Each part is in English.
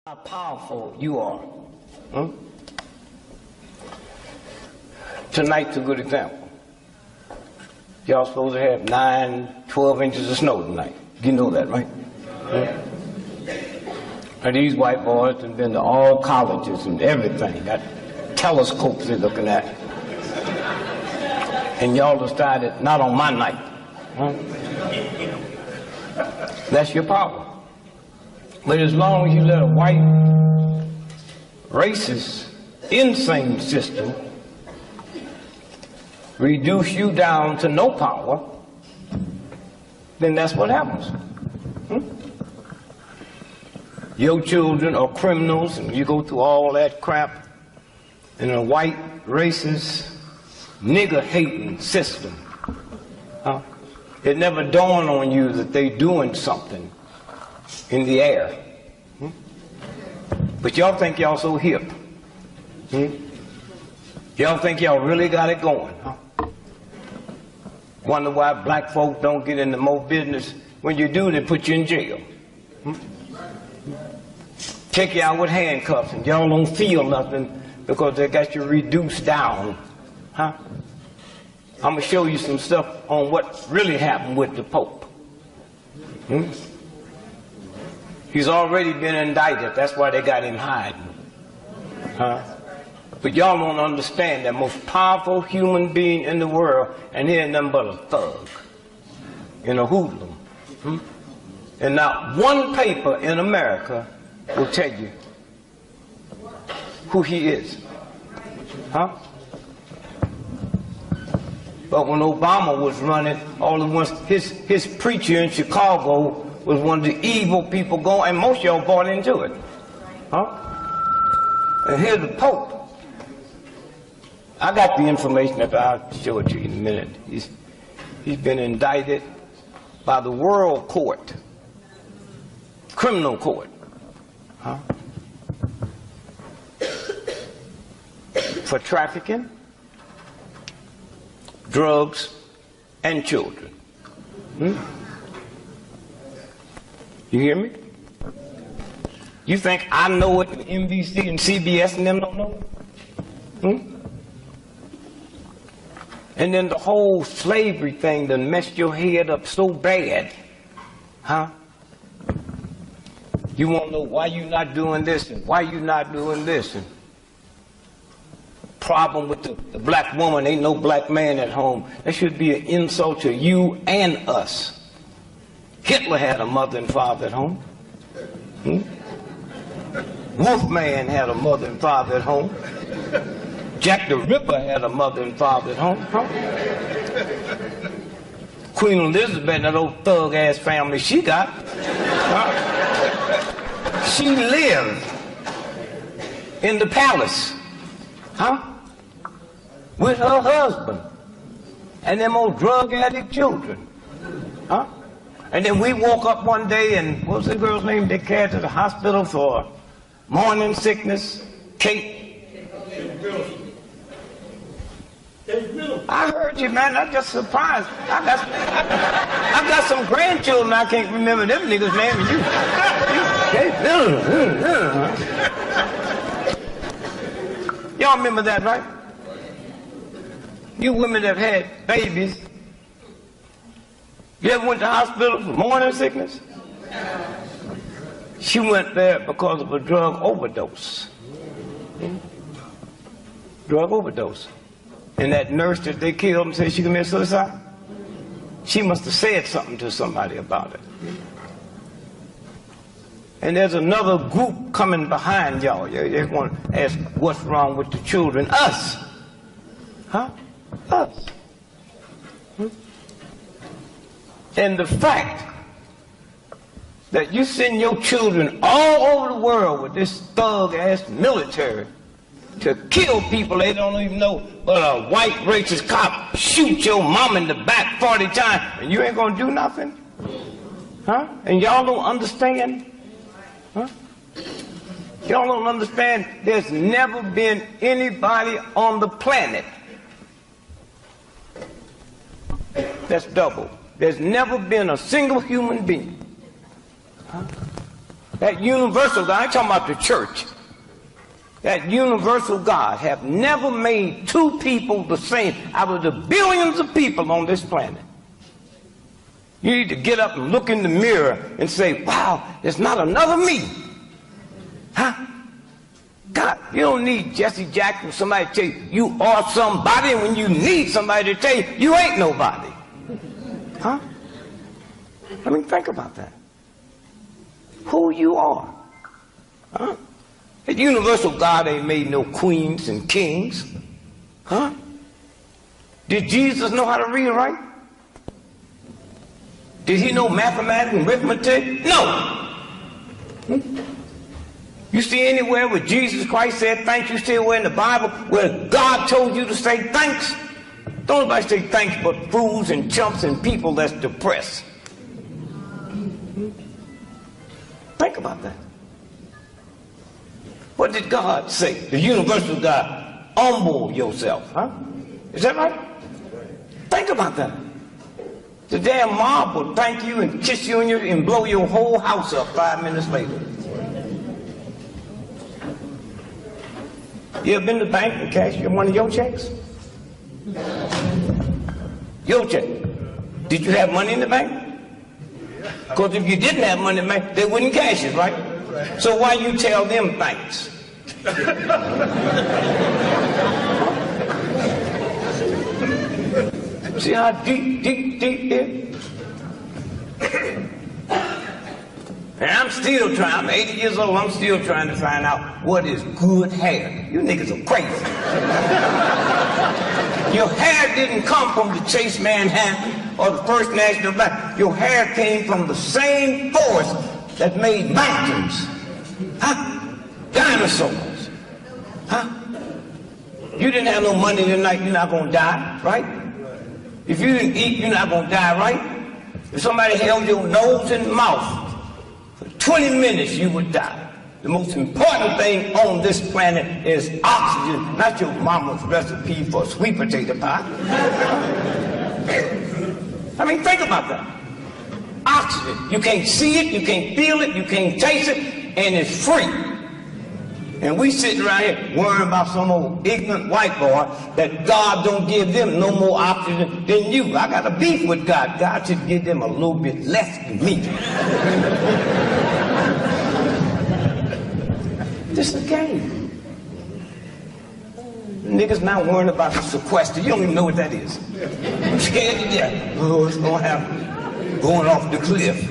How powerful you are. Tonight's a good example. Y'all supposed to have 9, 12 inches of snow tonight. You know that, right? And these white boys have been to all colleges and everything. Got telescopes they're looking at. And y'all decided, not on my night. That's your power. But as long as you let a white, racist, insane system reduce you down to no power, then that's what happens. Your children are criminals, and you go through all that crap in a white, racist, nigger-hating system. It never dawned on you that they're doing something in the air. But y'all think y'all so hip. Y'all think y'all really got it going. Wonder why black folk don't get into more business. When you do, they put you in jail. Take you out with handcuffs and y'all don't feel nothing because they got you reduced down. I'm going to show you some stuff on what really happened with the Pope. He's already been indicted. That's why they got him hiding. But y'all don't understand that most powerful human being in the world, and he ain't nothing but a thug and a hoodlum. And not one paper in America will tell you who he is. But when Obama was running, all at once his preacher in Chicago was one of the evil people going, and most of y'all bought into it. And here's the Pope. I got the information, I'll show it to you in a minute. He's been indicted by the World Court, criminal court. For trafficking, drugs, and children. You hear me? You think I know what NBC and CBS and them don't know? And then the whole slavery thing done messed your head up so bad. You won't know why you not doing this and why you not doing this. And problem with the black woman, ain't no black man at home. That should be an insult to you and us. Hitler had a mother and father at home. Wolfman had a mother and father at home. Jack the Ripper had a mother and father at home. Queen Elizabeth, that old thug-ass family she got, she lived in the palace, with her husband and them old drug-addict children, And then we woke up one day and, what was the girl's name they carried to the hospital for morning sickness? Kate. I heard you, man. I'm just surprised. I got some grandchildren. I can't remember them niggas' name. Y'all remember that, right? You women that have had babies. You ever went to the hospital for morning sickness? She went there because of a drug overdose. Drug overdose. And that nurse that they killed and said she committed suicide, she must have said something to somebody about it. And there's another group coming behind y'all. They want to ask what's wrong with the children. Us. Us. And the fact that you send your children all over the world with this thug-ass military to kill people they don't even know, but a white racist cop shoot your mom in the back 40 times, and you ain't gonna do nothing? And y'all don't understand? Y'all don't understand there's never been anybody on the planet that's double. There's never been a single human being That universal God, I'm talking about the church. That universal God have never made two people the same out of the billions of people on this planet. You need to get up and look in the mirror and say, wow, there's not another me. Huh? God, you don't need Jesse Jackson, somebody to tell you you are somebody, and when you need somebody to tell you you ain't nobody. Huh? I mean, think about that. Who you are. Huh? The universal God ain't made no queens and kings. Huh? Did Jesus know how to read and write? Did he know mathematics and arithmetic? No. You see anywhere where Jesus Christ said thanks? You see anywhere in the Bible where God told you to say thanks? Don't nobody say thanks but fools and chumps and people that's depressed. Think about that. What did God say? The universal God, humble yourself. Huh? Is that right? Think about that. The damn mob will thank you and kiss you and blow your whole house up 5 minutes later. You ever been to the bank and cash one of your checks? Your check. Did you have money in the bank? Because if you didn't have money in the bank, they wouldn't cash it, right? So why you tell them thanks? See how deep it is? And I'm still trying, I'm 80 years old, I'm still trying to find out what is good hair. You niggas are crazy. Your hair didn't come from the Chase Manhattan or the First National Bank. Your hair came from the same force that made mountains. Huh? Dinosaurs. Huh? You didn't have no money tonight, you're not going to die, right? If you didn't eat, you're not going to die, right? If somebody held your nose and mouth for 20 minutes, you would die. The most important thing on this planet is oxygen, not your mama's recipe for sweet potato pie. I mean, think about that. Oxygen. You can't see it, you can't feel it, you can't taste it, and it's free. And we sitting around here worrying about some old ignorant white boy that God don't give them no more oxygen than you. I got a beef with God. God should give them a little bit less than me. This is a game. Niggas not worrying about the sequester. You don't even know what that is. I'm scared to death. Oh, it's gonna happen. Going off the cliff.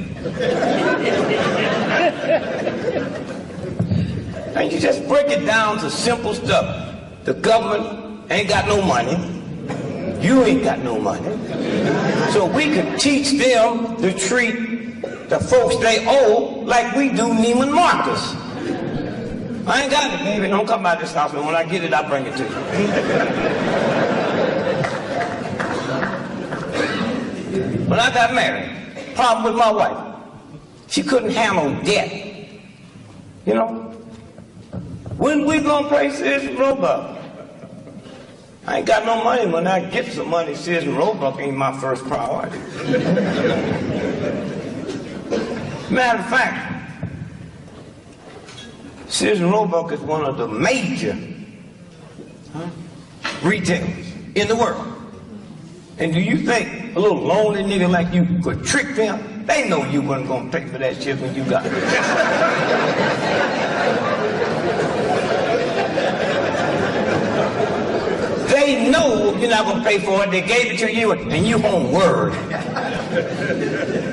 And you just break it down to simple stuff. The government ain't got no money. You ain't got no money. So we could teach them to treat the folks they owe like we do Neiman Marcus. I ain't got it, baby. Don't come by this house, but when I get it, I'll bring it to you. When I got married, problem with my wife. She couldn't handle debt. You know? When we gonna pay Sears and Roebuck? I ain't got no money. When I get some money, Sears and Roebuck ain't my first priority. Matter of fact, Sears and Roebuck is one of the major retailers in the world. And do you think a little lonely nigga like you could trick them? They know you wasn't gonna pay for that shit when you got it. They know you're not going to pay for it. They gave it to you, and you on word.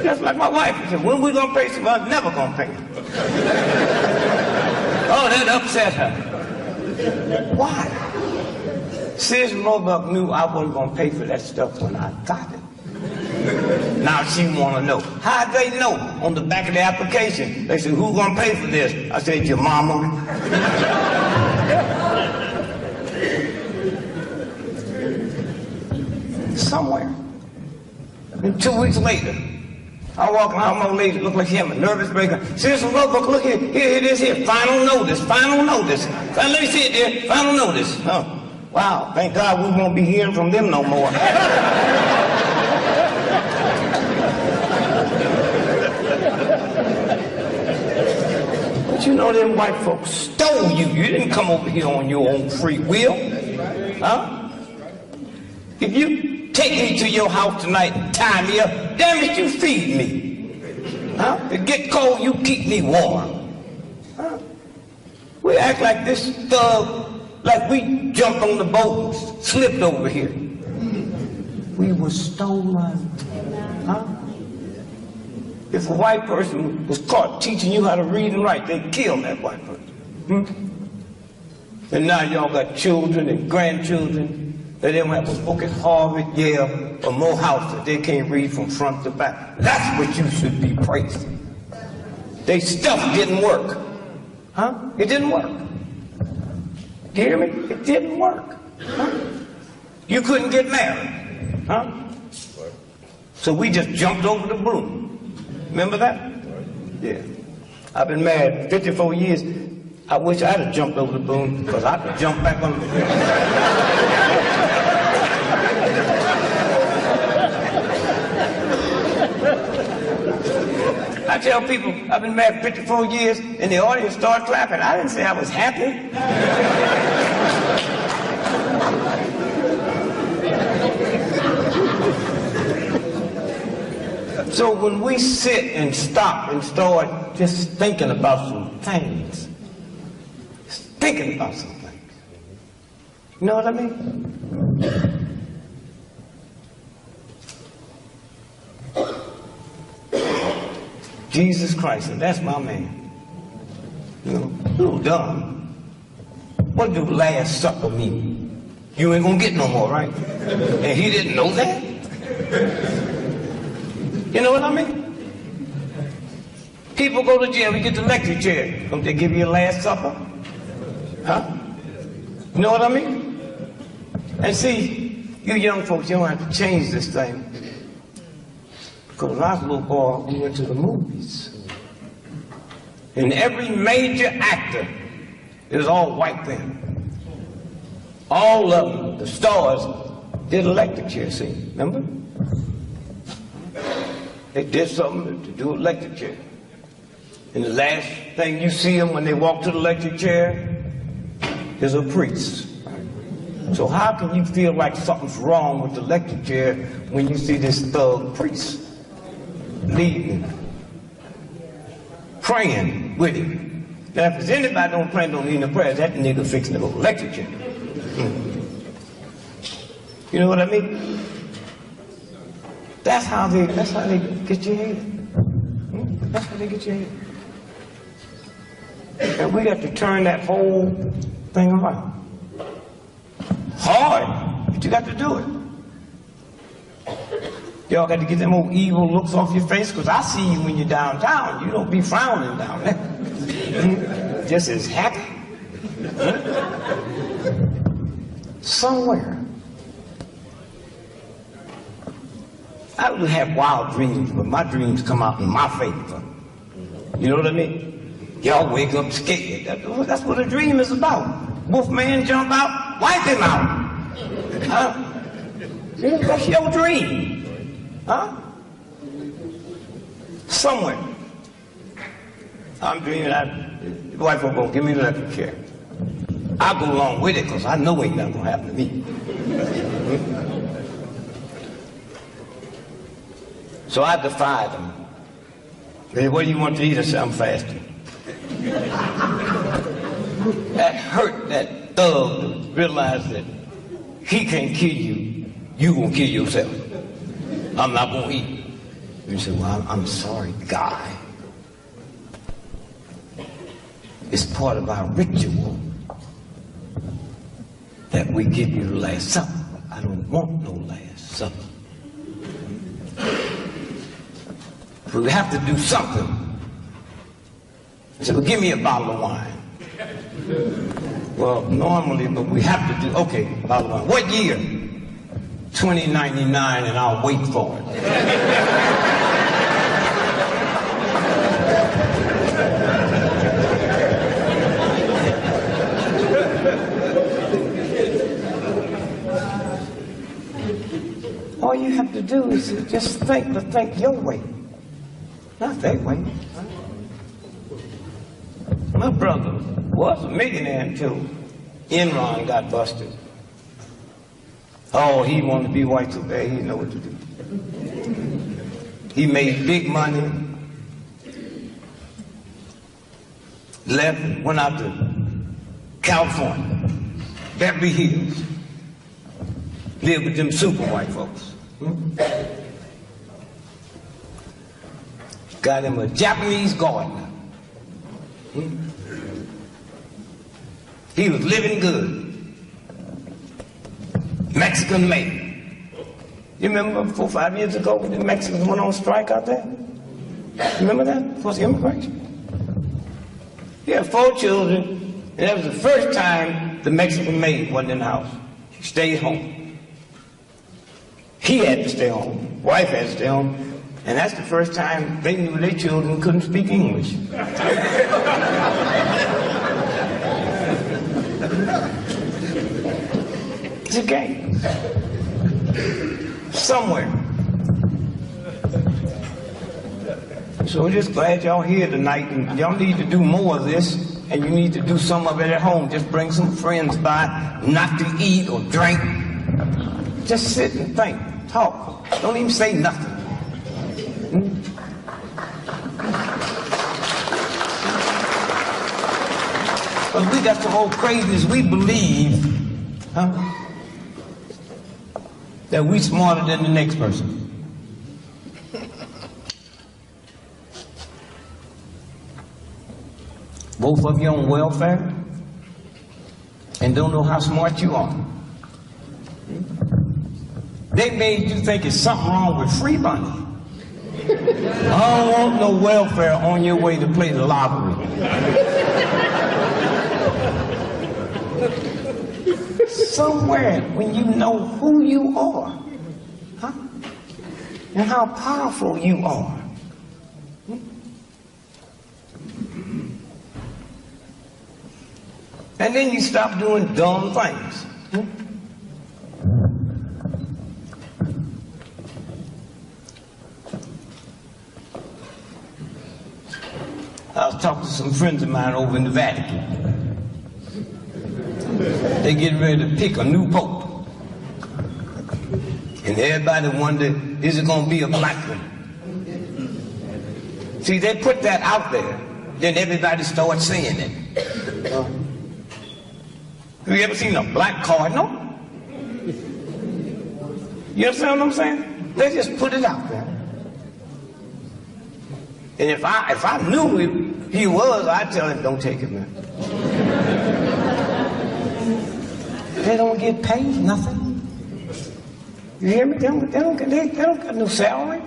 That's like my wife. She said, when we going to pay some money? Never going to pay. Oh, that upset her. Why? Sears and Roebuck knew I wasn't going to pay for that stuff when I got it. Now she want to know. How'd they know? On the back of the application, they said, who's going to pay for this? I said, your mama. Somewhere. And 2 weeks later, I walk around, my lady look like she had a nervous breakdown. Sears and Roebuck, look here, here it is here. Final notice, final notice. Let me see it there, final notice. Oh, wow, thank God we won't be hearing from them no more. But you know them white folks stole you. You didn't come over here on your own free will. Huh? If you take me to your house tonight and tie me up, damn it, you feed me. Huh? If it get cold, you keep me warm. Huh? We act like this thug, like we jumped on the boat and slipped over here. We were stolen. Huh? If a white person was caught teaching you how to read and write, they'd kill that white person. And now y'all got children and grandchildren that they don't have to book at Harvard, Yale, or Morehouse that they can't read from front to back. That's what you should be praising. They stuff didn't work. Huh? It didn't work. You hear me? It didn't work. Huh? You couldn't get married. Huh? So we just jumped over the broom. Remember that? Yeah. I've been married 54 years. I wish I'd have jumped over the broom because I could jump back on the broom. I tell people I've been married 54 years and the audience start clapping. I didn't say I was happy. So when we sit and stop and start just thinking about some things, just thinking about some things, you know what I mean? Jesus Christ, and that's my man. You know, a little dumb. What do Last Supper mean? You ain't gonna get no more, right? And he didn't know that? You know what I mean? People go to jail, we get the electric chair. Don't they give you a Last Supper? Huh? You know what I mean? And see, you young folks, you don't have to change this thing. Because when I was a little boy, we went to the movies. And every major actor, it was all white then. All of them, the stars, did electric chair scene, remember? They did something to do electric chair. And the last thing you see them when they walk to the electric chair is a priest. So how can you feel like something's wrong with the electric chair when you see this thug priest leading, praying with him? Now if there's anybody don't pray, don't need no prayers, that nigga fixing to go electric chair. You know what I mean? That's how they get your head. That's how they get your head. And we got to turn that whole thing around. Hard, but you got to do it. Y'all got to get them old evil looks off your face, because I see you when you're downtown. You don't be frowning down there. Just as happy. Somewhere. I would have wild dreams, but my dreams come out in my favor. You know what I mean? Y'all wake up scared. That's what a dream is about. Wolfman jump out, wipe him out. Huh? That's your dream. Huh? Somewhere. I'm dreaming the wife will go, give me the electric chair. I'll go along with it because I know ain't nothing gonna happen to me. So I defied them. They said, what do you want to eat? I said, I'm fasting. That hurt that thug to realize that he can't kill you, you gonna kill yourself. I'm not gonna eat. And he said, well, I'm sorry, guy. It's part of our ritual that we give you the Last Supper. I don't want no Last Supper. But we have to do something. He said, well, give me a bottle of wine. Well, normally, but we have to do, okay, bottle of wine. What year? 2099, and I'll wait for it. All you have to do is just think, but think your way. Not their way. My brother was a millionaire until Enron got busted. Oh, he wanted to be white so bad, he didn't know what to do. He made big money, left, went out to California, Beverly Hills, lived with them super white folks. Got him a Japanese gardener. He was living good. Mexican made. You remember 4 or 5 years ago when the Mexicans went on strike out there? Remember that? For the immigration. He had 4 children, and that was the first time the Mexican maid wasn't in the house. She stayed home. He had to stay home. Wife had to stay home. And that's the first time they knew their children couldn't speak English. It's a game. Somewhere. So we're just glad y'all here tonight, and y'all need to do more of this, and you need to do some of it at home. Just bring some friends by, not to eat or drink. Just sit and think, talk. Don't even say nothing. But we got some old crazies, we believe that we smarter than the next person. Both of you on welfare and don't know how smart you are. They made you think it's something wrong with free money. I don't want no welfare on your way to play the lottery. Somewhere when you know who you are, and how powerful you are. And then you stop doing dumb things. I was talking to some friends of mine over in the Vatican. They getting ready to pick a new pope. And everybody wondered, is it going to be a black one? See, they put that out there, then everybody starts saying it. Have you ever seen a black cardinal? You understand what I'm saying? They just put it out there. And if I knew who he was, I'd tell him, don't take it, man. They don't get paid nothing. You hear me? They don't get no salary.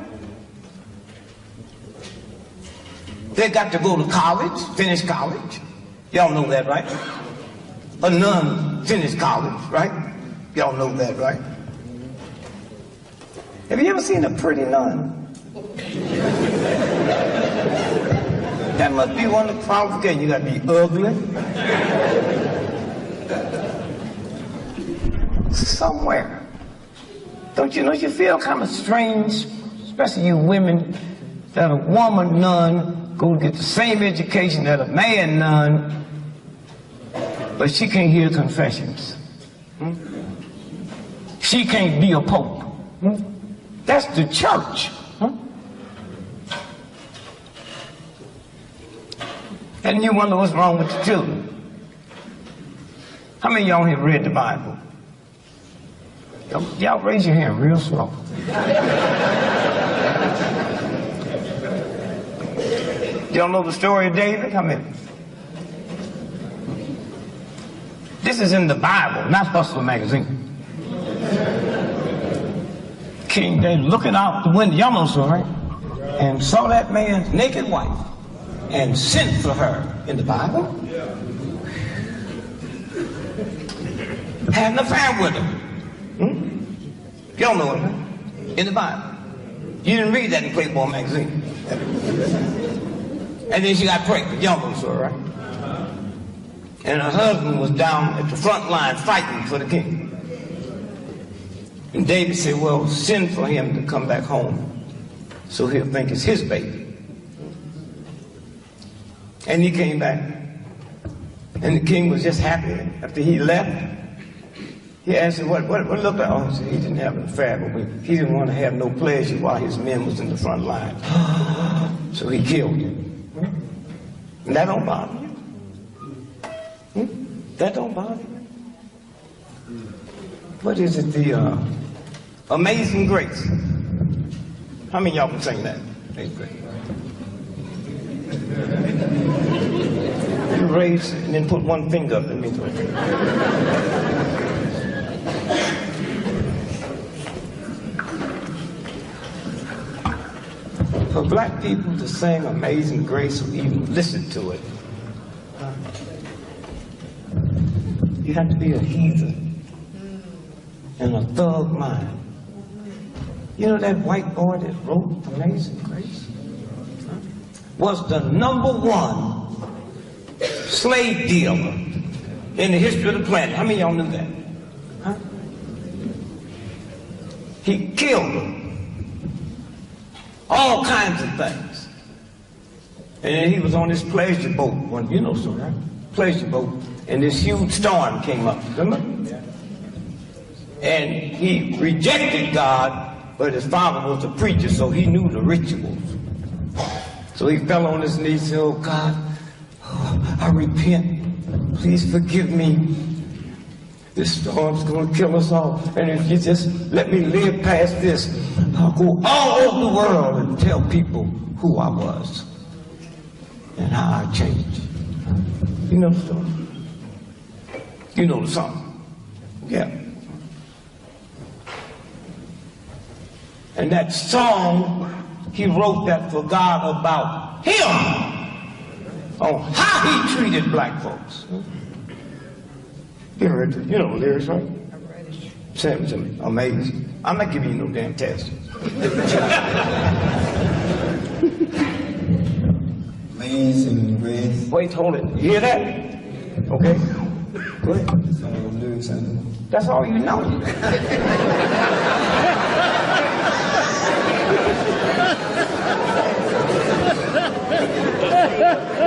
They got to go to college, finish college. Y'all know that, right? A nun finished college, right? Y'all know that, right? Have you ever seen a pretty nun? That must be one of the qualifications. You got to be ugly. Somewhere. Don't you feel kind of strange, especially you women, that a woman nun go get the same education that a man nun, but she can't hear confessions. She can't be a pope. That's the church. And you wonder what's wrong with the children. How many of y'all here read the Bible? Y'all raise your hand real slow. Y'all know the story of David? How many? This is in the Bible, not Hustler magazine. King David looking out the window, y'all know the story, and saw that man's naked wife and sent for her in the Bible. Had an affair with her. Y'all know it, in the Bible. You didn't read that in Playboy magazine. And then she got pregnant. Y'all know the story, right? And her husband was down at the front line fighting for the king. And David said, well, send for him to come back home so he'll think it's his baby. And he came back And the king was just happy after he left. He asked him, what looked like? Oh, he didn't have an affair, but he didn't want to have no pleasure while his men was in the front line. So he killed him. And that don't bother you? That don't bother you? What is it, the Amazing Grace? How many of y'all can sing that? Amazing Grace. You raise and then put one finger up and me to it. For black people to sing Amazing Grace or even listen to it, you have to be a heathen and a thug mind. You know that white boy that wrote Amazing Grace was the #1 slave dealer in the history of the planet. How many of y'all knew that? Huh? He killed them. All kinds of things. And then he was on this pleasure boat. One, you know, so right? Pleasure boat. And this huge storm came up. Remember? Yeah. And he rejected God, but his father was a preacher, so he knew the rituals. So he fell on his knees and said, oh God, I repent. Please forgive me. This storm's going to kill us all. And if you just let me live past this, I'll go all over the world and tell people who I was and how I changed. You know the story? You know the song? Yeah. And that song, he wrote that for God about him, on how he treated black folks. You heard it. You know the lyrics, right? I'm ready. Say it to me. Amazing. I'm not giving you no damn test. Amazing Grace. Wait, hold it. You hear that? Okay. Go ahead. That's all the lyrics I know. That's all you know.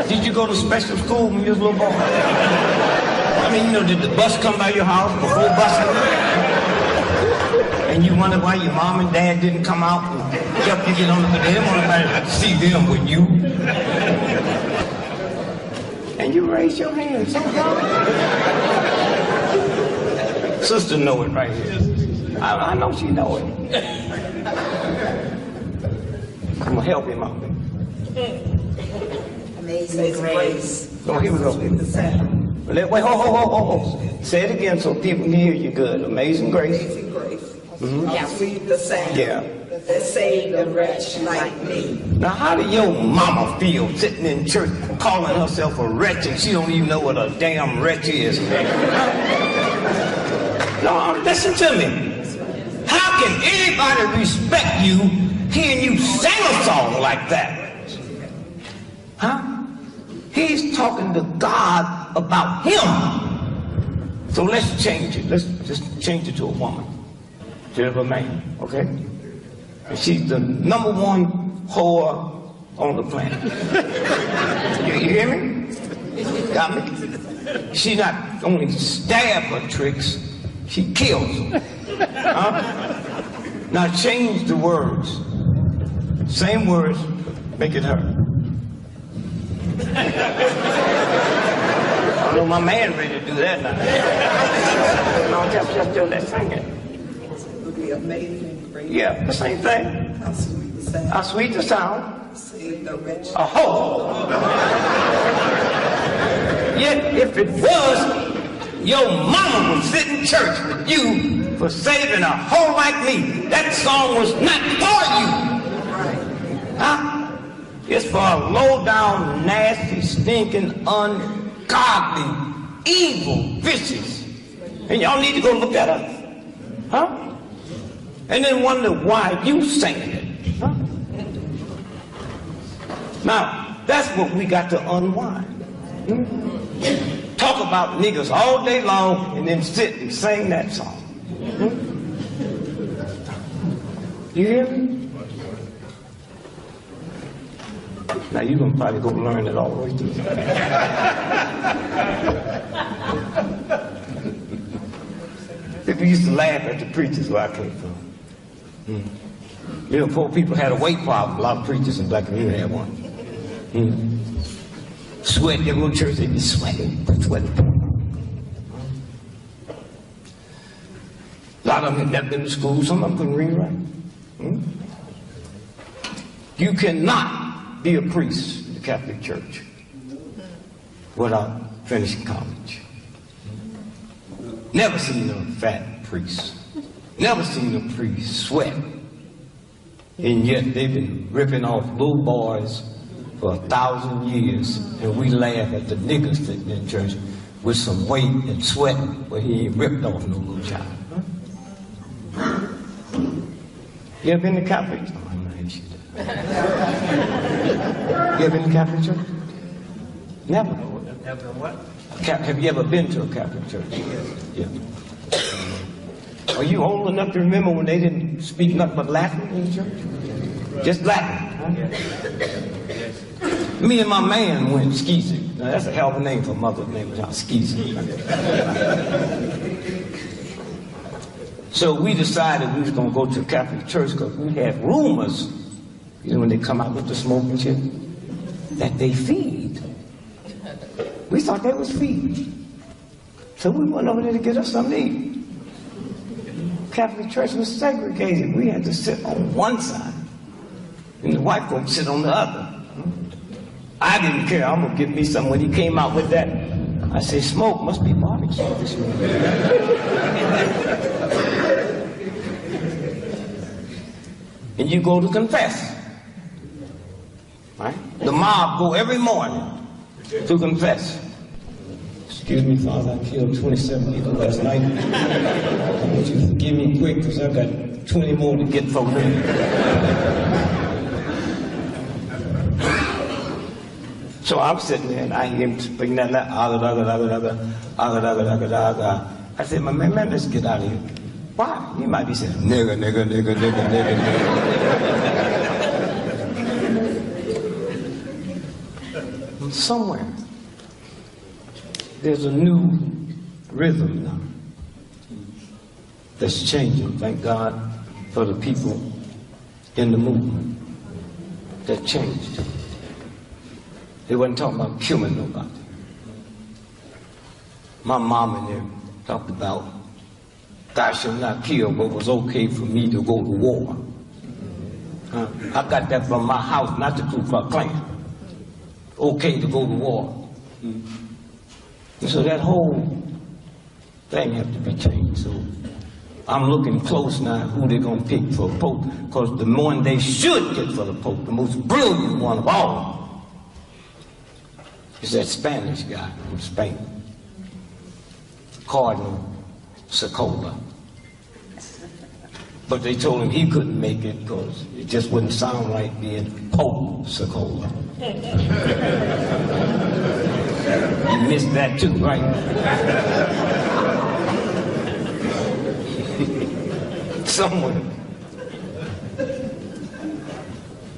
Did you go to special school when you was a little boy? I mean, you know, did the bus come by your house before busing? And you wonder why your mom and dad didn't come out and help you get on the bus? They didn't want anybody to see them with you. And you raise your hand. So sister know it right here. I know she know it. I'm gonna help him out. Amazing Grace. Oh, here we go. Wait, ho. Say it again so people can hear you good. Amazing Grace. Amazing Grace. Mm-hmm. How sweet the sound. Yeah. That saved a wretch like me. Now, how do your mama feel sitting in church calling herself a wretch and she don't even know what a damn wretch is? No, listen to me. How can anybody respect you hearing you sing a song like that? Huh? He's talking to God about him. So let's change it. Let's just change it to a woman. Instead of a man, okay? And she's the #1 whore on the planet. You hear me? Got me? She not only stab her tricks, she kills them. Huh? Now change the words. Same words, make it her. I know my man ready to do that now. No, just do that. Sing it. It would be amazing Grace. Yeah, the same thing. How sweet the sound. How sweet the sound. Saved a wretch. A hoe. Yet if it was your mama was sitting in church with you for saving a hoe like me, that song was not for you. Huh? It's for low-down, nasty, stinking, ungodly, evil vicious. And y'all need to go look at her. Huh? And then wonder why you sang it. Huh? Now, that's what we got to unwind. Talk about niggas all day long and then sit and sing that song. You hear me? Now you're going to probably go learn it all the way through. We used to laugh at the preachers where I came from. You know, poor people had a weight problem. A lot of preachers in black community had one. Sweat, they go to church, they be sweating. A lot of them had never been to school, some of them couldn't read right. You cannot be a priest in the Catholic Church without finishing college. Never seen a fat priest. Never seen a priest sweat. And yet they've been ripping off little boys for 1,000 years, and we laugh at the niggas sitting in church with some weight and sweating, but he ain't ripped off no little child. You ever been to Catholic? Oh, I'm not ask you that. You ever been to Catholic church? Never. Never what? Have you ever been to a Catholic church? Yeah. Are you old enough to remember when they didn't speak nothing but Latin in the church? Just Latin. Huh? Yes. Me and my man went skeezing. Now that's a hell of a name for a mother's name, skeezing. So we decided we was going to go to a Catholic church because we had rumors, you know, when they come out with the smoking shit, that they feed. We thought they was feeding. So we went over there to get us something to eat. Catholic church was segregated. We had to sit on one side, and the white folks sit on the other. I didn't care. I'm gonna get me something. When he came out with that, I said, "Smoke must be barbecue this morning." And you go to confess, right? The mob go every morning to confess. Excuse me, Father, I killed 27 people last night. I want you to forgive me quick because I've got 20 more to get from me. So I'm sitting there and I hear him speaking that. I said, man, let's get out of here. Why? He might be saying, nigga. Somewhere there's a new rhythm now that's changing. Thank God for the people in the movement that changed. They wasn't talking about killing nobody. My mom and them talked about thou shalt not kill, but it was okay for me to go to war. I got that from my house, not the Ku Klux Klan. Okay to go to war. And so that whole thing have to be changed. So I'm looking close now who they're going to pick for Pope, because the one they should get for the Pope, the most brilliant one of all, is that Spanish guy from Spain, Cardinal Socola. But they told him he couldn't make it because it just wouldn't sound right being Pope Socola. You missed that too, right? Somewhere.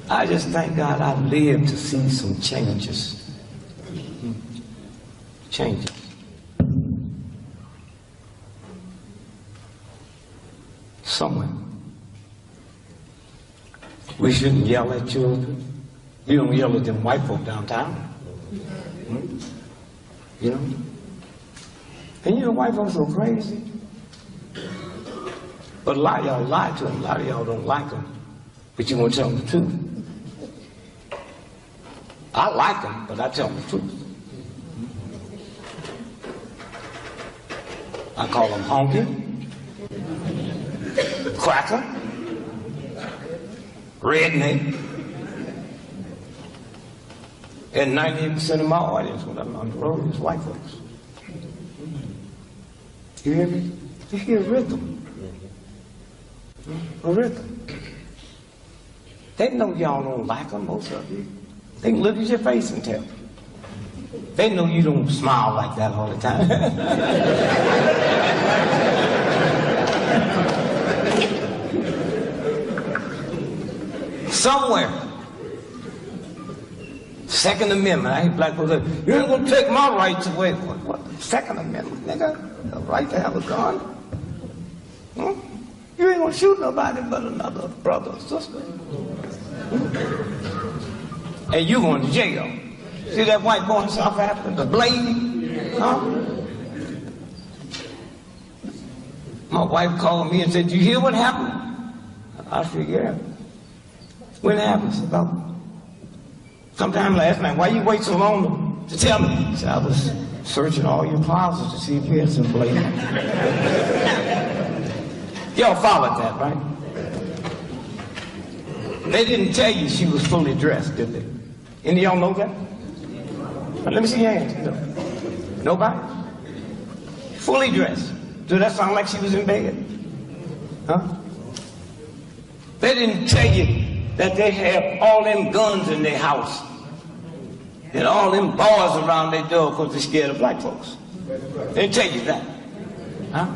I just thank God I lived to see some changes. Changes. Somewhere. We shouldn't yell at children. You don't yell at them white folk downtown. You know? And you know, white folks are crazy. But a lot of y'all lie to them. A lot of y'all don't like them. But you won't tell them the truth. I like them, but I tell them the truth. I call them honky, cracker, redneck. And 98% of my audience when I'm on the road is white folks. You hear me? You hear rhythm. A rhythm. They know y'all don't like them, most of you. They can look at your face and tell. They know you don't smile like that all the time. Somewhere. Second Amendment. I hate black people say, you ain't gonna take my rights away. What? Second Amendment, nigga? The right to have a gun? You ain't gonna shoot nobody but another brother or sister. And you going to jail. See that white boy in South Africa, the Blade? Huh? My wife called me and said, "You hear what happened?" I said, "Yeah." When it happened? She said, "About sometime last night." "Why you wait so long to tell me?" She said, "I was searching all your closets to see if you had some blade." Y'all followed that, right? They didn't tell you she was fully dressed, did they? Any of y'all know that? Let me see your hands. No. Nobody? Fully dressed. Does that sound like she was in bed? Huh? They didn't tell you that they have all them guns in their house and all them bars around their door because they're scared of black folks. They didn't tell you that. Huh?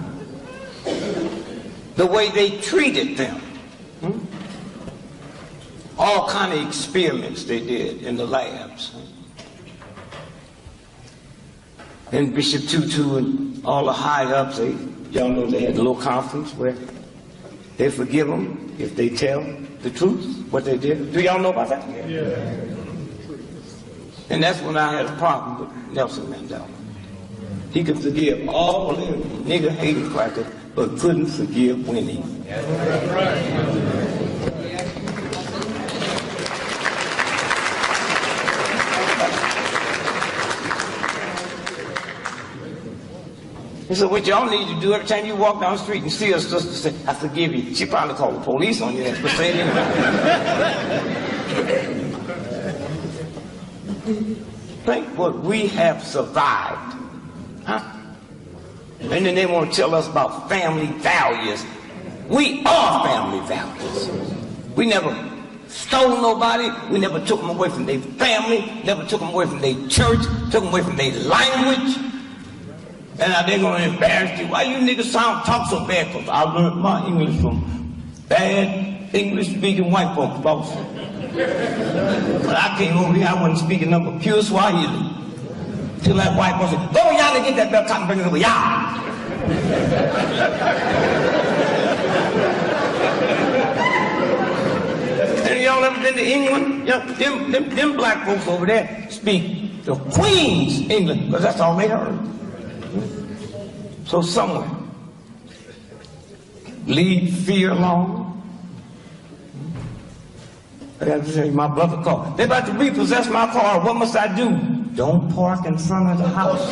The way they treated them. All kind of experiments they did in the labs. And Bishop Tutu and all the high-ups, y'all know they had a little conference where they forgive them if they tell the truth, what they did. Do y'all know about that? Yeah. And that's when I had a problem with Nelson Mandela. He could forgive all them nigger-hating crackers, but couldn't forgive Winnie. He said, what y'all need to do every time you walk down the street and see a sister say, "I forgive you." She probably called the police on you, but say it anyway. Think what we have survived. Huh? And then they want to tell us about family values. We are family values. We never stole nobody. We never took them away from their family. Never took them away from their church. Took them away from their language. And now they're going to embarrass you. Why you niggas talk so bad? Because I learned my English from bad English-speaking white folks, boss. When I came over here, I wasn't speaking nothing but pure Swahili. Till that white boy said, "Go y'all and get that bell cotton, bring it over, y'all." And y'all ever been to England? You know, them black folks over there speak the Queen's English, because that's all they heard. So somewhere, leave fear alone. I got to say, my brother called. They're about to repossess my car. What must I do? Don't park in front of the house.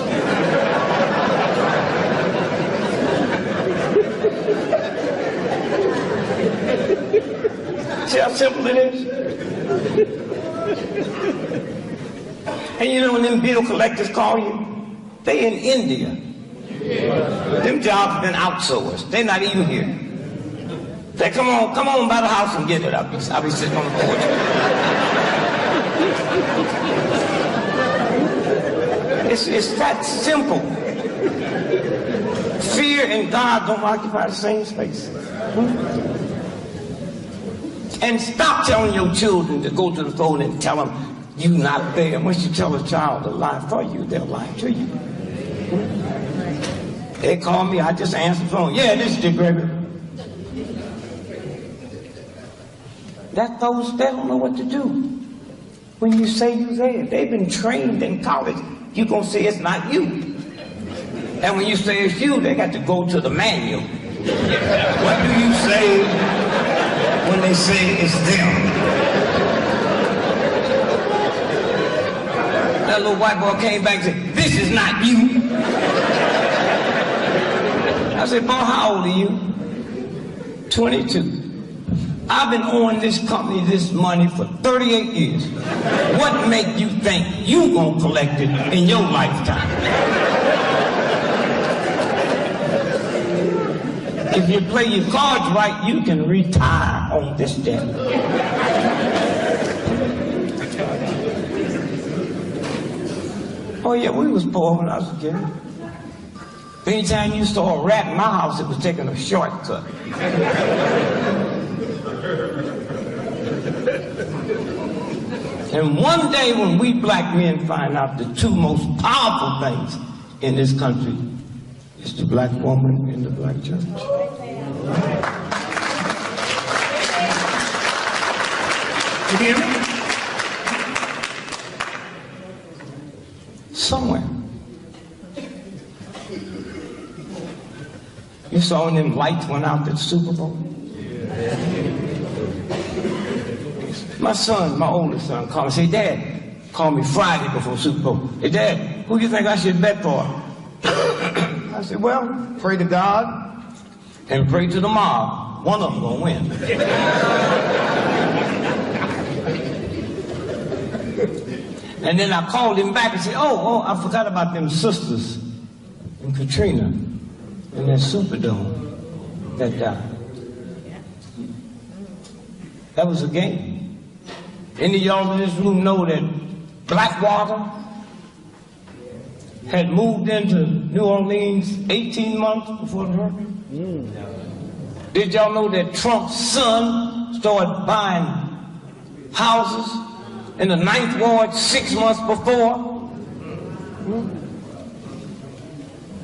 See how simple it is? And you know when them bill collectors call you? They in India. Them jobs have been outsourced. They're not even here. Say, come on by the house and get it. I'll be sitting on the porch. It's that simple. Fear and God don't occupy the same space. And stop telling your children to go to the phone and tell them you're not there. Once you tell a child to lie for you, they'll lie to you. They call me, I just answer the phone. "Yeah, this is Gregory." That those, they don't know what to do. When you say you're there, they've been trained in college. You're going to say it's not you. And when you say it's you, they got to go to the manual. What do you say when they say it's them? That little white boy came back and said, "This is not you." I said, "Boy, how old are you?" 22. "I've been owing this company this money for 38 years. What make you think you gonna collect it in your lifetime?" If you play your cards right, you can retire on this debt. Oh yeah, we was poor when I was a kid. Anytime you saw a rat in my house, it was taking a shortcut. And one day when we black men find out the two most powerful things in this country is the black woman and the black church. You hear me? Somewhere. You saw when them lights went out at the Super Bowl? My son, my oldest son, called me and said, Dad, called me Friday before Super Bowl. Hey, Dad, who do you think I should bet for? I said, well, pray to God and pray to the mob. One of them gonna win. And then I called him back and said, oh, I forgot about them sisters in Katrina in that Superdome that died. That was a game. Any of y'all in this room know that Blackwater had moved into New Orleans 18 months before the hurricane? Did y'all know that Trump's son started buying houses in the 9th Ward 6 months before?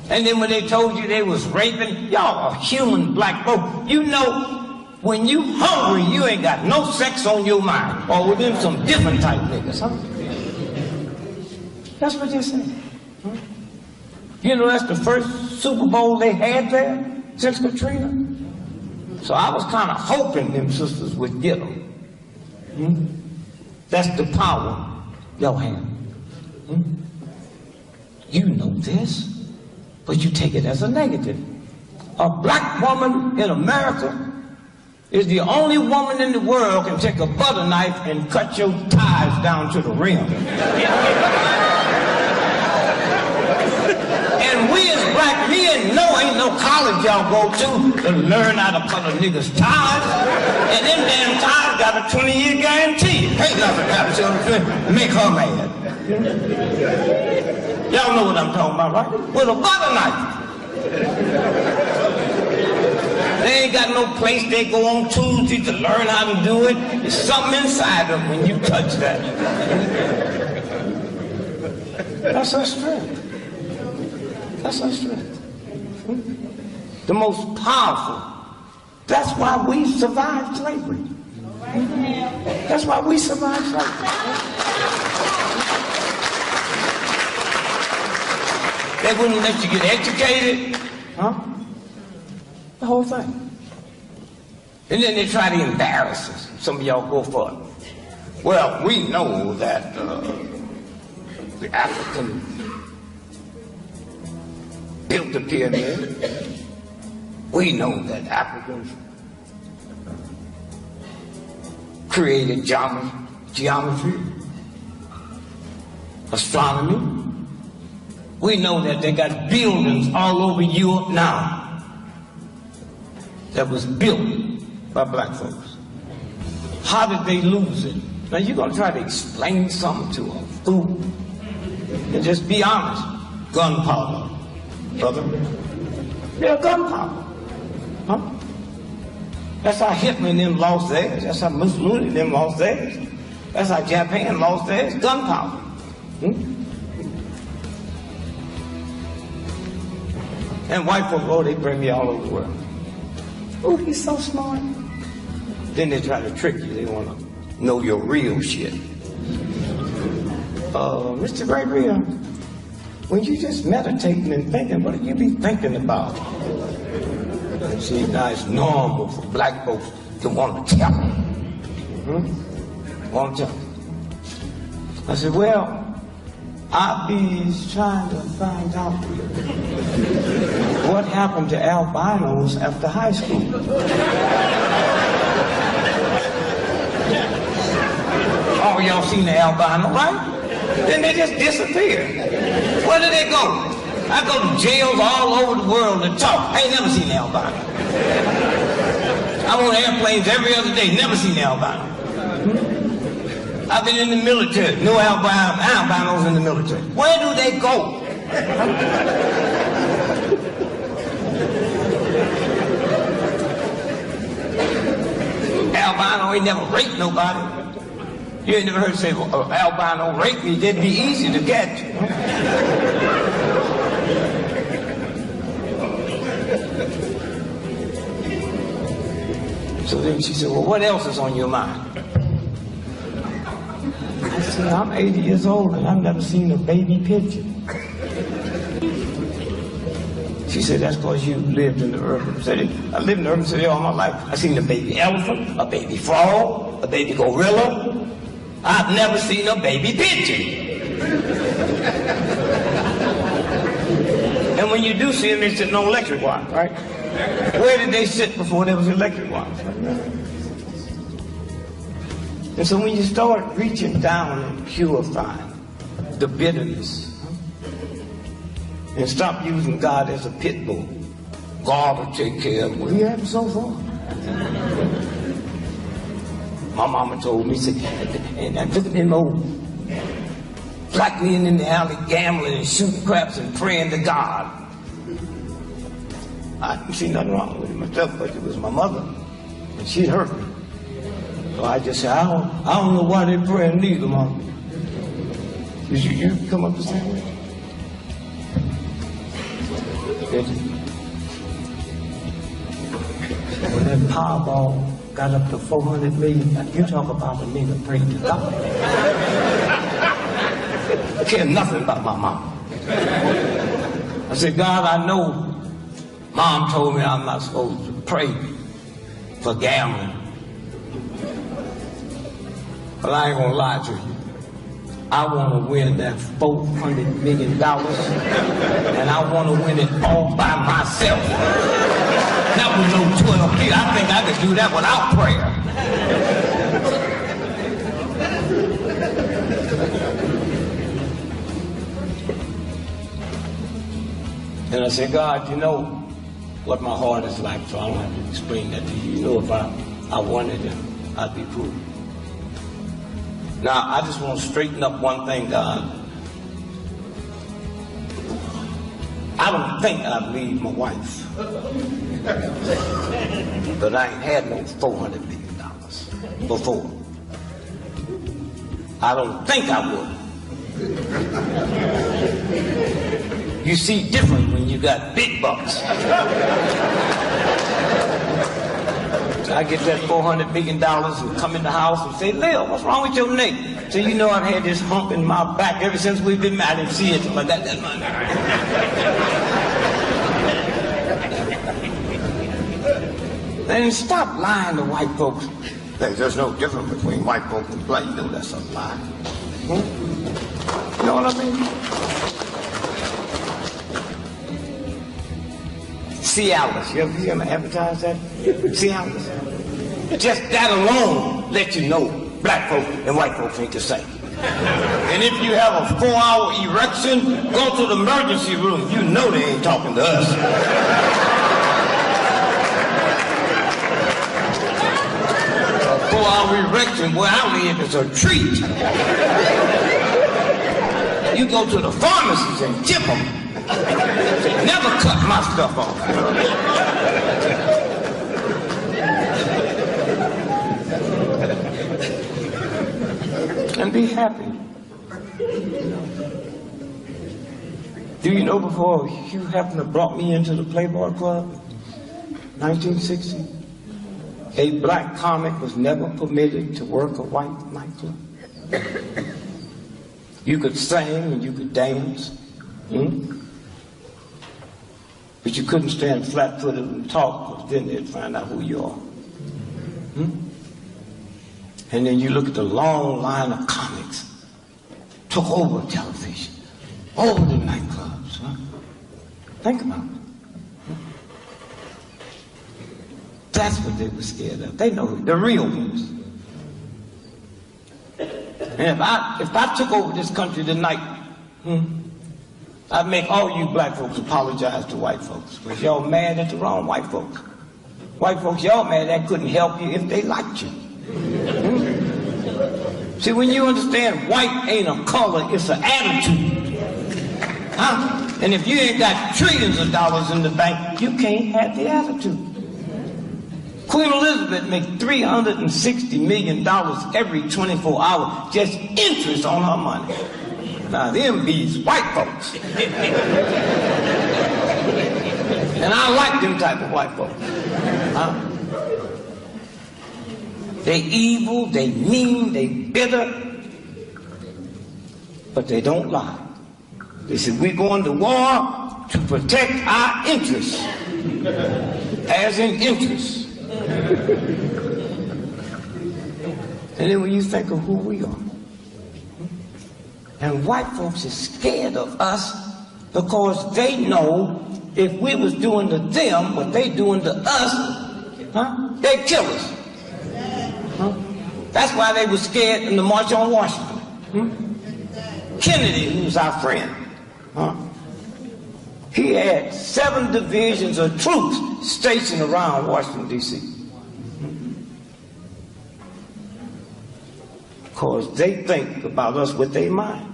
And then when they told you they was raping, y'all are human black folk. You know, when you hungry, you ain't got no sex on your mind. Or with them some different type niggas, huh? That's what you're saying. You know, that's the first Super Bowl they had there since Katrina. So I was kind of hoping them sisters would get them. That's the power y'all have. You know this, but you take it as a negative. A black woman in America is the only woman in the world can take a butter knife and cut your ties down to the rim. And we as black men know ain't no college y'all go to learn how to cut a nigga's ties. And them damn ties got a 20-year guarantee. Ain't nothing happens to them. Make her mad. Y'all know what I'm talking about, right? With a butter knife. They ain't got no place they go on Tuesday to learn how to do it. There's something inside them when you touch that. That's our strength. That's our strength. The most powerful. That's why we survived slavery. That's why we survived slavery. They wouldn't let you get educated. Huh? The whole thing. And then they try to embarrass us. Some of y'all go for it. Well, we know that the African built the pyramid. We know that Africans created geometry, astronomy. We know that they got buildings all over Europe now that was built by black folks. How did they lose it? Now you're going to try to explain something to a fool and just be honest. Gunpowder, brother. Yeah, gunpowder. Huh? That's how Hitler and them lost theirs. That's how Mussolini and them lost theirs. That's how Japan lost theirs. Gunpowder. And white folks, oh, they bring me all over the world. Oh, he's so smart. Then they try to trick you. They want to know your real shit. Mr. Gregory, when you just meditating and thinking, what do you be thinking about? See, now it's normal for black folks to want to tell me. Want to tell me. I said, well, I be trying to find out what happened to albinos after high school. Oh, y'all seen the albino, right? Then they just disappear. Where do they go? I go to jails all over the world to talk. I ain't never seen the albino. I'm on airplanes every other day, never seen the albino. I've been in the military, no albinos in the military. Where do they go? Albino ain't never raped nobody. You ain't never heard say, well, albino rape me, it'd be easy to get. And she said, well, what else is on your mind? I said, I'm 80 years old and I've never seen a baby pigeon. She said, that's because you lived in the urban city. I lived in the urban city all my life. I seen a baby elephant, a baby frog, a baby gorilla. I've never seen a baby pigeon. And when you do see them, they sit on electric wire, right? Where did they sit before there was electric wires? And so when you start reaching down and purifying the bitterness, and stop using God as a pit bull, God will take care of what He had so far. My mama told me, said, and look at them old black men in the alley gambling and shooting craps and praying to God. I didn't see nothing wrong with it myself, but it was my mother, and she hurt me. So I just said, I don't know why they're praying neither, Mom. Did you come up the same way? When that Powerball got up to 400 million, you talk about a nigga praying to God. I care nothing about my mom. I said, God, I know Mom told me I'm not supposed to pray for gambling. But I ain't gonna lie to you. I want to win that $400 million, and I want to win it all by myself. That was no 12 feet. I think I could do that without prayer. And I said, God, you know what my heart is like, so I don't have to explain that to you. You know, if I wanted it, I'd be cool. Now, I just want to straighten up one thing, God. I don't think I'd leave my wife. But I ain't had no $400 million before. I don't think I would. You see different when you got big bucks. I get that $400 million and come in the house and say, Lil, what's wrong with your neck? So you know I've had this hump in my back ever since we've been married. I didn't see it, but I got that money. Then stop lying to white folks. There's no difference between white folks and black. You know that's a lie. You know what I mean? Cialis. You ever see them advertise that? Cialis. Just that alone let you know black folks and white folks ain't the same. And if you have a 4-hour erection, go to the emergency room. You know they ain't talking to us. A 4-hour erection where I live is a treat. You go to the pharmacies and tip them. They never cut my stuff off. And be happy. Do you know before Hugh Hefner brought me into the Playboy Club, 1960, a black comic was never permitted to work a white nightclub. You could sing and you could dance. But you couldn't stand flat-footed and talk, because then they'd find out who you are. And then you look at the long line of comics, took over television, over the nightclubs. Think about it. That's what they were scared of. They know the real ones. And if I took over this country tonight, I'd make all you black folks apologize to white folks, because y'all mad at the wrong white folks. White folks, y'all mad that couldn't help you if they liked you. See, when you understand white ain't a color, it's an attitude. And if you ain't got trillions of dollars in the bank, you can't have the attitude. Queen Elizabeth made $360 million every 24 hours, just interest on her money. Now, them bees white folks. And I like them type of white folks. They evil, they mean, they bitter, but they don't lie. They said, we're going to war to protect our interests, as in interests. And then when you think of who we are, and white folks are scared of us because they know if we was doing to them what they doing to us, they'd kill us. That's why they were scared in the March on Washington. Kennedy, who was our friend, he had 7 divisions of troops stationed around Washington, D.C. Because they think about us with their mind.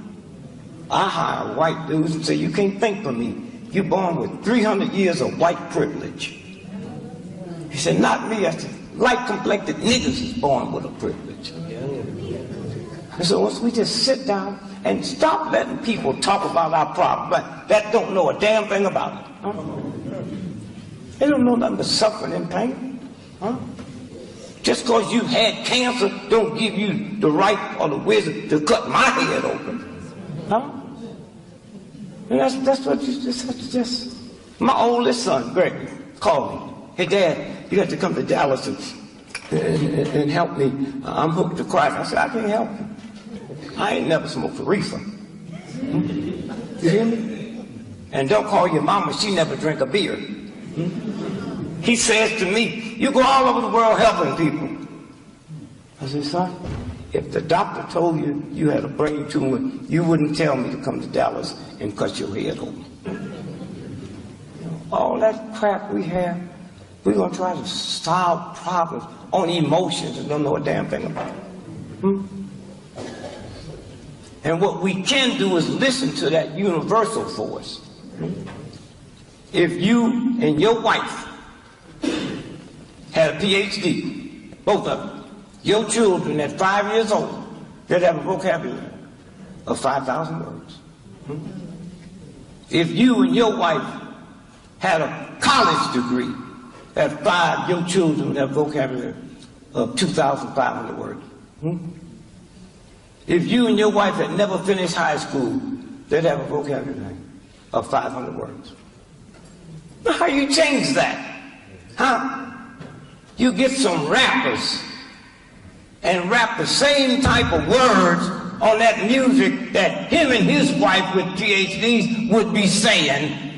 I hire white dudes and say, you can't think for me. You're born with 300 years of white privilege. He said, not me. I said, light-complected niggas is born with a privilege. And so once we just sit down and stop letting people talk about our problems that don't know a damn thing about it. They don't know nothing but suffering and pain. Just because you had cancer don't give you the right or the wisdom to cut my head open. And that's what you just. My oldest son, Gregory, called me. Hey, Dad, you got to come to Dallas and help me. I'm hooked to crack. I said, I can't help you. I ain't never smoked a reefer. You hear me? And don't call your mama, she never drank a beer. He says to me, you go all over the world helping people. I said, son, if the doctor told you you had a brain tumor, you wouldn't tell me to come to Dallas and cut your head open. All that crap we have, we're going to try to solve problems on emotions and don't know a damn thing about it. And what we can do is listen to that universal force. If you and your wife had a PhD, both of them, your children at 5 years old, they'd have a vocabulary of 5,000 words. If you and your wife had a college degree, at 5, your children would have a vocabulary of 2,500 words. If you and your wife had never finished high school, they'd have a vocabulary of 500 words. Now, how you change that? You get some rappers and rap the same type of words on that music that him and his wife with PhDs would be saying,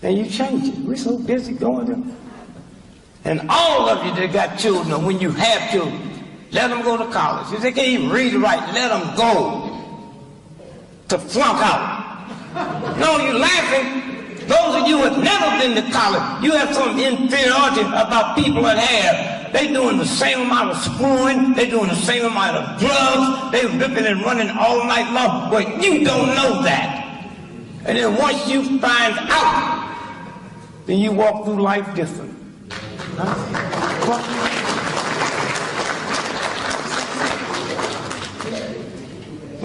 and you change it. We're so busy going there. And all of you that got children, when you have children, let them go to college. If they can't even read or write, let them go to flunk out. No, you're laughing. Those of you who have never been to college, you have some inferiority about people that have. They're doing the same amount of screwing. They're doing the same amount of drugs. They're ripping and running all night long. But you don't know that. And then once you find out, then you walk through life different.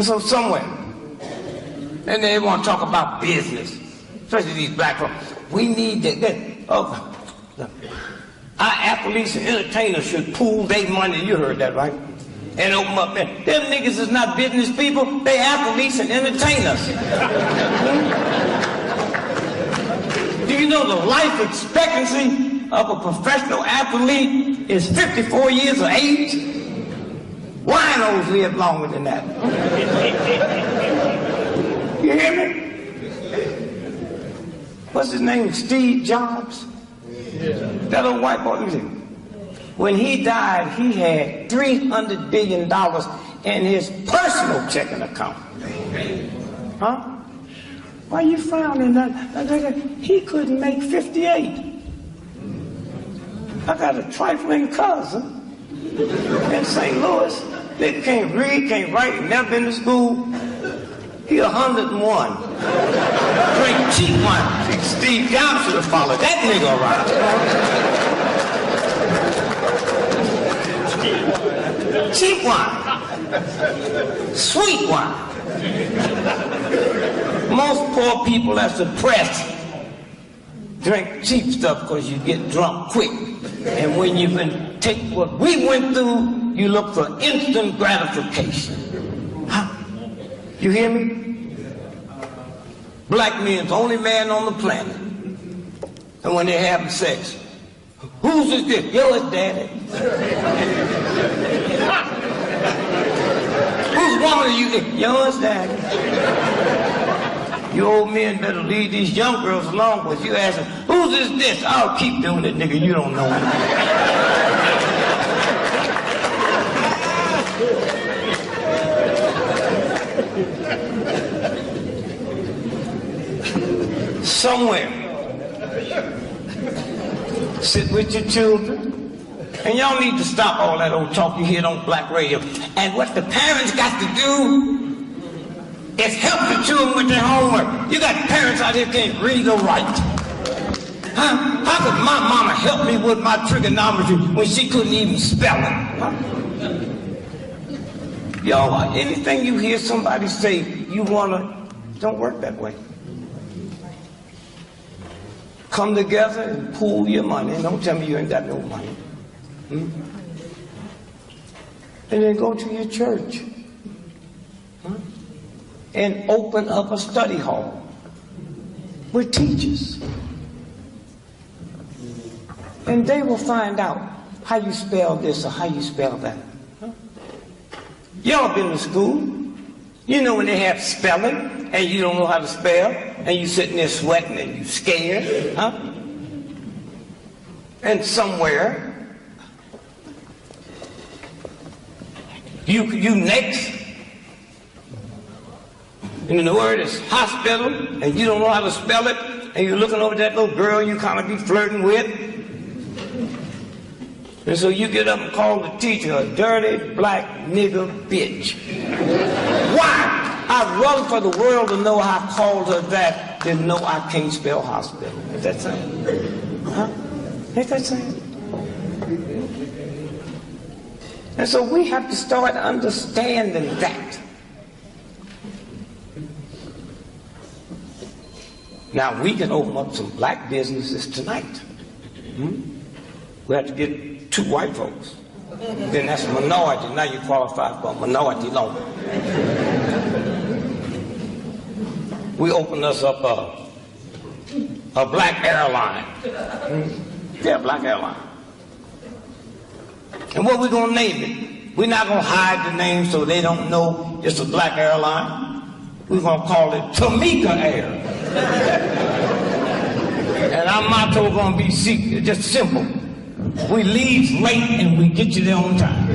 So somewhere, and they want to talk about business, especially these black folks. We need to our athletes and entertainers should pool their money. You heard that, right? And open up there. Them niggas is not business people. They athletes and entertainers. Do you know the life expectancy of a professional athlete is 54 years of age? Winos live longer than that. You hear me? What's his name? Steve Jobs? That old white boy. When he died, he had $300 billion in his personal checking account. Why you frowning? He couldn't make 58. I got a trifling cousin in St. Louis that can't read, can't write, never been to school. He 101. Drink cheap wine. See, Steve Jobs should have followed that nigga around. Cheap wine. Sweet wine. Most poor people that's depressed drink cheap stuff because you get drunk quick. And when you can take what we went through, you look for instant gratification. Huh? You hear me? Black men's the only man on the planet. And when they're having sex, who's this? Yo, it's daddy. Whose woman are you? Yo, it's daddy. You old men better leave these young girls alone with you asking, who's this? I'll keep doing it, nigga. You don't know me. Somewhere, sit with your children, and y'all need to stop all that old talk you hear on black radio. And what the parents got to do is help the children with their homework. You got parents out here can't read or write. Huh? How could my mama help me with my trigonometry when she couldn't even spell it? Huh? Y'all, anything you hear somebody say you wanna, don't work that way. Come together and pool your money. And don't tell me you ain't got no money. Hmm? And then go to your church. Huh? And open up a study hall with teachers. And they will find out how you spell this or how you spell that. Huh? Y'all been to school. You know when they have spelling and you don't know how to spell and you sitting there sweating and you scared. Huh? And somewhere you next. And the word is hospital, and you don't know how to spell it, and you're looking over that little girl you kind of be flirting with. And so you get up and call the teacher a dirty black nigger bitch. Why? I'd rather for the world to know I called her that than know I can't spell hospital. Ain't that saying? Huh? Ain't that saying? And so we have to start understanding that. Now, we can open up some black businesses tonight. We have to get 2 white folks. Then that's a minority. Now you qualify for a minority loan. We open us up a black airline. Yeah, black airline. And what we going to name it? We're not going to hide the name so they don't know it's a black airline. We're going to call it Tamika Air. And our motto going to be just simple. We leave late and we get you there on time.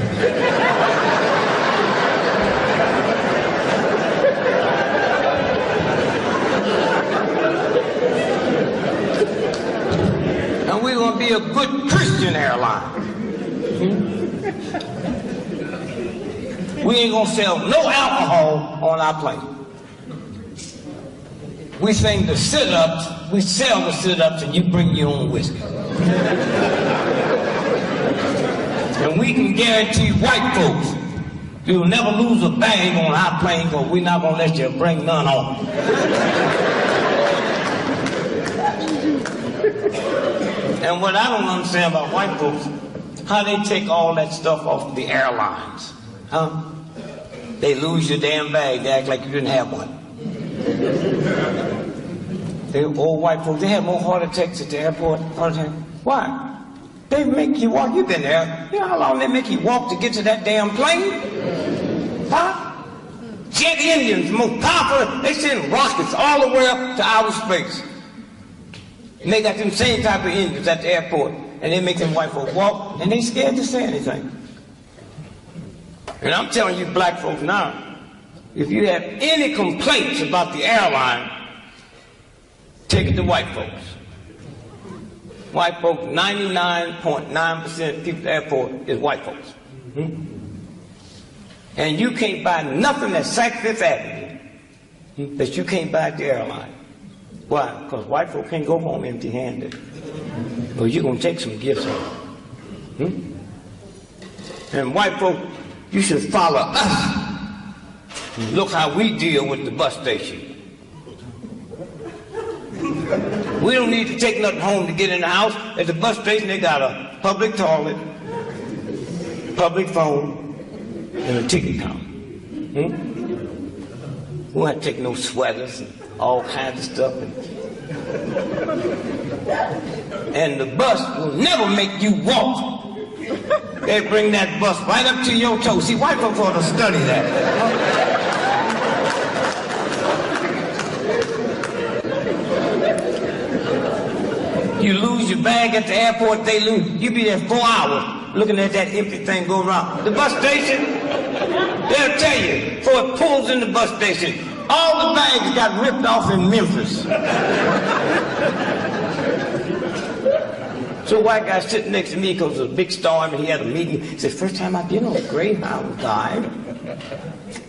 And we're going to be a good Christian airline. We ain't going to sell no alcohol on our plane. We sing the sit-ups, we sell the sit-ups, and you bring your own whiskey. And we can guarantee white folks, you'll never lose a bag on our plane, because we're not going to let you bring none on. And what I don't understand about white folks, how they take all that stuff off the airlines. Huh? They lose your damn bag, they act like you didn't have one. The old white folks, they have more heart attacks at the airport. Why? They make you walk. You've been there. You know how long they make you walk to get to that damn plane? Huh? Jet engines, most powerful. They send rockets all the way up to outer space. And they got them same type of engines at the airport. And they make them white folks walk, and they scared to say anything. And I'm telling you black folks now, if you have any complaints about the airline, take it to white folks. White folks, 99.9% of people at the airport is white folks. And you can't buy nothing at Saks Fifth Avenue that you can't buy at the airline. Why? Because white folks can't go home empty-handed. Well, you're going to take some gifts home. And white folks, you should follow us. Look how we deal with the bus station. We don't need to take nothing home to get in the house. At the bus station, they got a public toilet, public phone, and a ticket counter. We don't have to take no sweaters and all kinds of stuff. And the bus will never make you walk. They bring that bus right up to your toe. See, white folks ought to study that. You lose your bag at the airport, they lose. You be there 4 hours looking at that empty thing go around. The bus station, they'll tell you, before it pulls in the bus station, all the bags got ripped off in Memphis. So a white guy sitting next to me because it was a big storm and he had a meeting. He said, first time I've been on a Greyhound dive.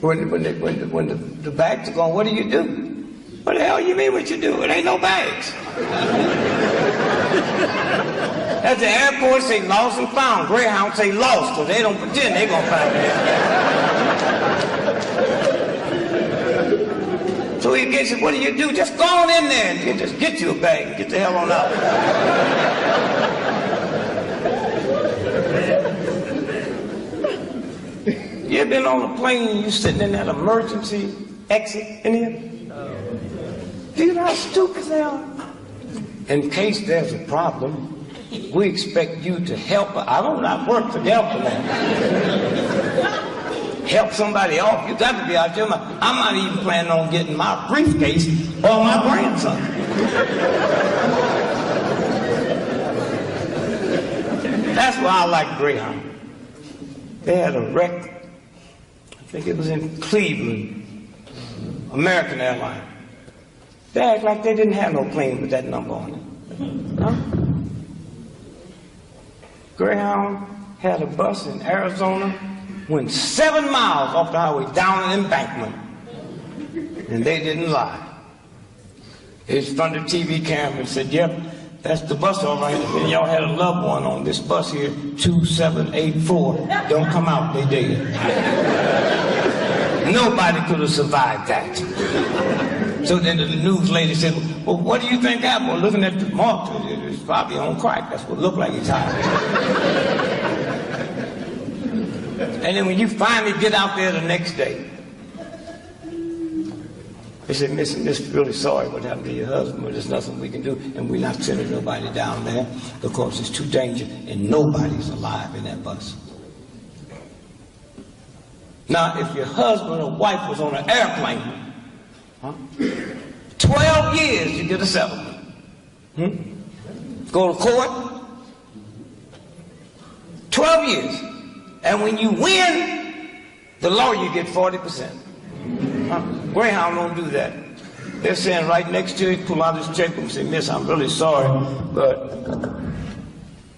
When the bags are gone, what do you do? What the hell you mean what you do? It ain't no bags. At the airport, say lost and found. Greyhound say lost, because they don't pretend they're going to find it. So he gets it, what do you do? Just go on in there and just get you a bag and get the hell on out. You ever been on a plane and you sitting in that emergency exit in here? Do you know how stupid they are? In case there's a problem, we expect you to help. I don't not work for helping them. Help somebody off. You got to be out there. I'm not even planning on getting my briefcase or my grandson. That's why I like Greyhound. They had a wreck. I think it was in Cleveland. American Airlines. They act like they didn't have no plane with that number on it. Huh? Greyhound had a bus in Arizona, went 7 miles off the highway down an embankment, and they didn't lie. It's from the TV camera and said, yep, that's the bus all right. And y'all had a loved one on this bus here, 2784. Don't come out, they dead. Nobody could have survived that. So then the news lady said, well, what do you think happened? Well, looking at the mark, it's probably on crack. That's what it looked like he's high. And then when you finally get out there the next day, they said, Miss, really sorry what happened to your husband, but there's nothing we can do, and we're not sending nobody down there because it's too dangerous, and nobody's alive in that bus. Now, if your husband or wife was on an airplane, 12 years you get a settlement. Go to court, 12 years. And when you win, the lawyer get 40%. Greyhound don't do that. They're saying right next to you, pull out his check and say, Miss, I'm really sorry, but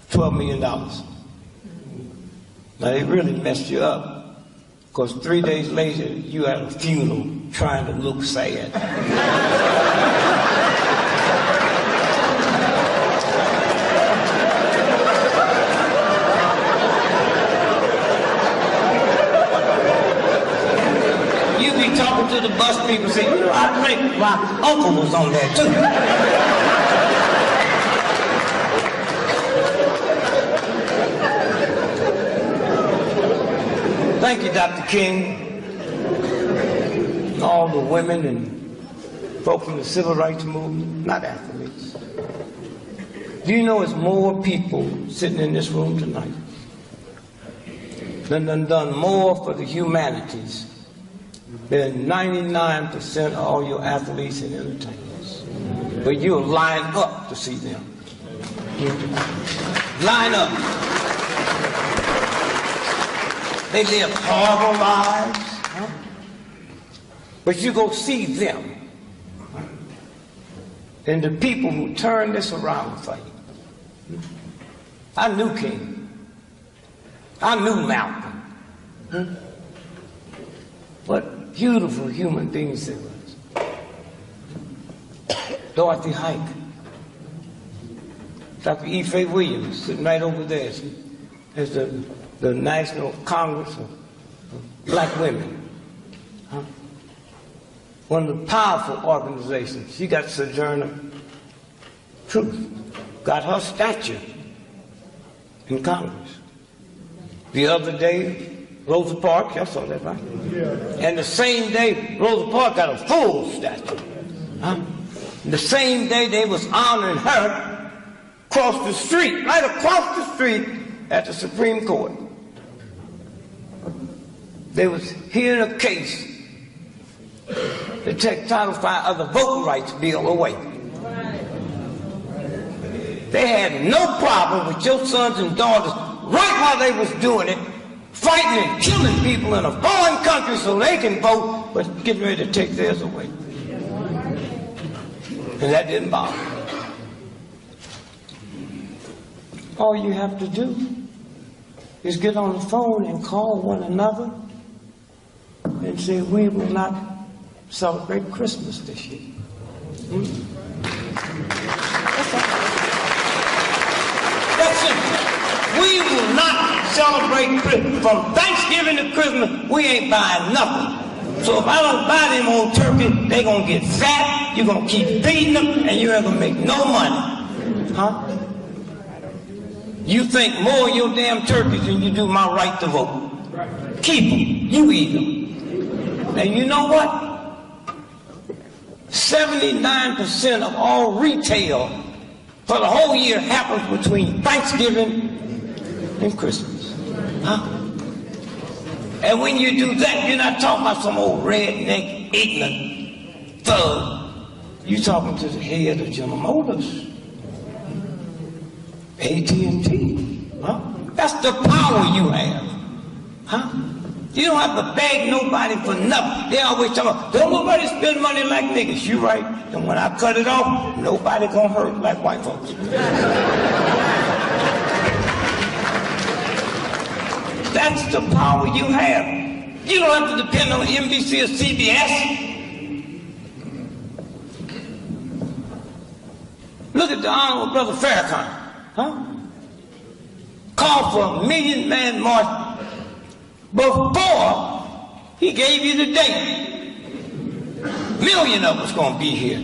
$12 million. Now they really messed you up. Because 3 days later, you had a funeral trying to look sad. You be talking to the bus people and say, you know, I think my uncle was on there too. Thank you, Dr. King, and all the women and folk from the civil rights movement, not athletes. Do you know it's more people sitting in this room tonight than done more for the humanities than 99% of all your athletes and entertainers? But you'll line up to see them. Line up. They live horrible lives, but you go see them, and the people who turn this around for you. I knew King. I knew Malcolm. What beautiful human beings they was. Dorothy Heick. Dr. E. Williams, sitting right over there. There's the National Congress of Black Women. One of the powerful organizations. She got Sojourner Truth, got her statue. in Congress. The other day, Rosa Parks, y'all saw that, right? Yeah. And the same day, Rosa Parks got a full statue. Huh? The same day they was honoring her across the street, right across the street at the Supreme Court. They was hearing a case to take Title V of the Voting Rights Bill away. They had no problem with your sons and daughters, right while they was doing it, fighting and killing people in a foreign country so they can vote, but getting ready to take theirs away. And that didn't bother them. All you have to do is get on the phone and call one another and say, we will not celebrate Christmas this year. That's all. That's simple. We will not celebrate Christmas. From Thanksgiving to Christmas, we ain't buying nothing. So if I don't buy them old turkey, they gonna get fat, you're gonna keep feeding them, and you ain't gonna make no money. Huh? You think more of your damn turkeys than you do my right to vote. Keep them, you eat them. And you know what? 79% of all retail for the whole year happens between Thanksgiving and Christmas. Huh? And when you do that, you're not talking about some old redneck, ignorant thug. You're talking to the head of General Motors, AT&T. Huh? That's the power you have. Huh? You don't have to beg nobody for nothing. They always talk about, don't nobody spend money like niggas. You right. And when I cut it off, nobody gonna hurt like white folks. That's the power you have. You don't have to depend on NBC or CBS. Look at the Honorable Brother Farrakhan. Huh? Called for a 1 million man march before he gave you the date. 1 million of us gonna be here.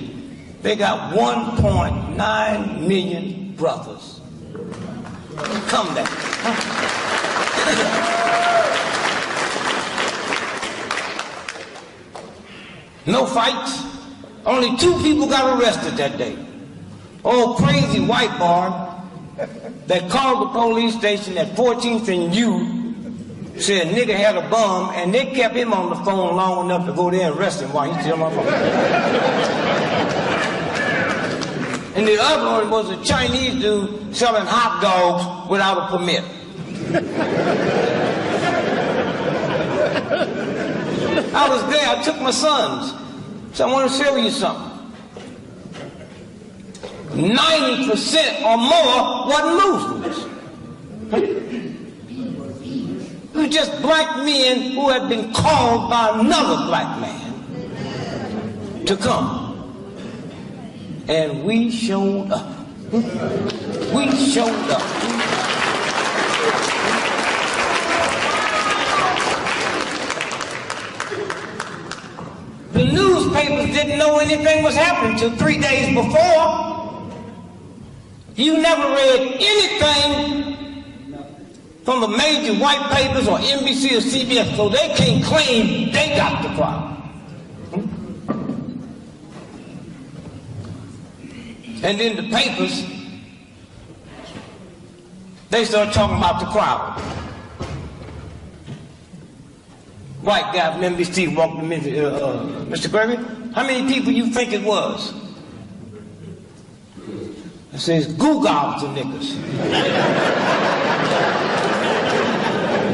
They got 1.9 million brothers. Come there. No fights. Only 2 people got arrested that day. Old crazy white boy that called the police station at 14th and U said nigga had a bum, and they kept him on the phone long enough to go there and arrest him while he's still on the phone. And the other one was a Chinese dude selling hot dogs without a permit. I was there, I took my sons. So I want to show you something. 90% or more wasn't Muslims. It was just black men who had been called by another black man to come. And we showed up. We showed up. The newspapers didn't know anything was happening till 3 days before. You never read anything from the major white papers or NBC or CBS, so they can't claim they got the problem. And then the papers, they start talking about the crowd. White guy from NBC walked to me, Mr. Gregory, how many people you think it was? I says, Googles and niggas.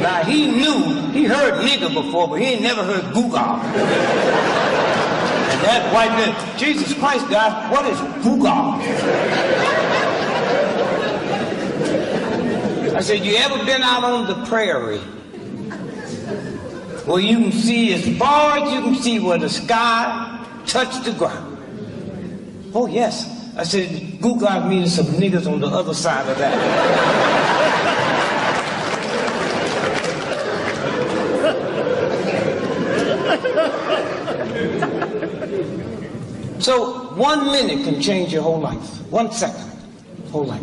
Now he knew, he heard nigger before, but he ain't never heard Google. And that white man, Jesus Christ, guys, what is Google? I said, you ever been out on the prairie where you can see as far as you can see where the sky touched the ground? Oh yes. I said, Google means some niggas on the other side of that. So 1 minute can change your whole life. 1 second, whole life.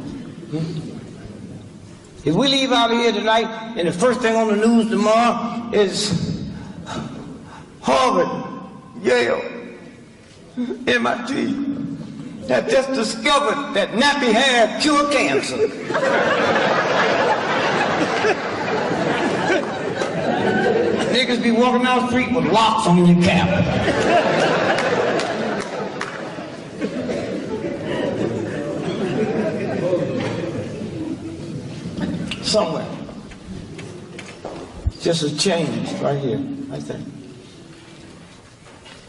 If we leave out of here tonight and the first thing on the news tomorrow is Harvard, Yale, MIT have just discovered that nappy hair cure cancer. Niggas be walking down the street with locks on your cap. Somewhere. Just a change right here, I think.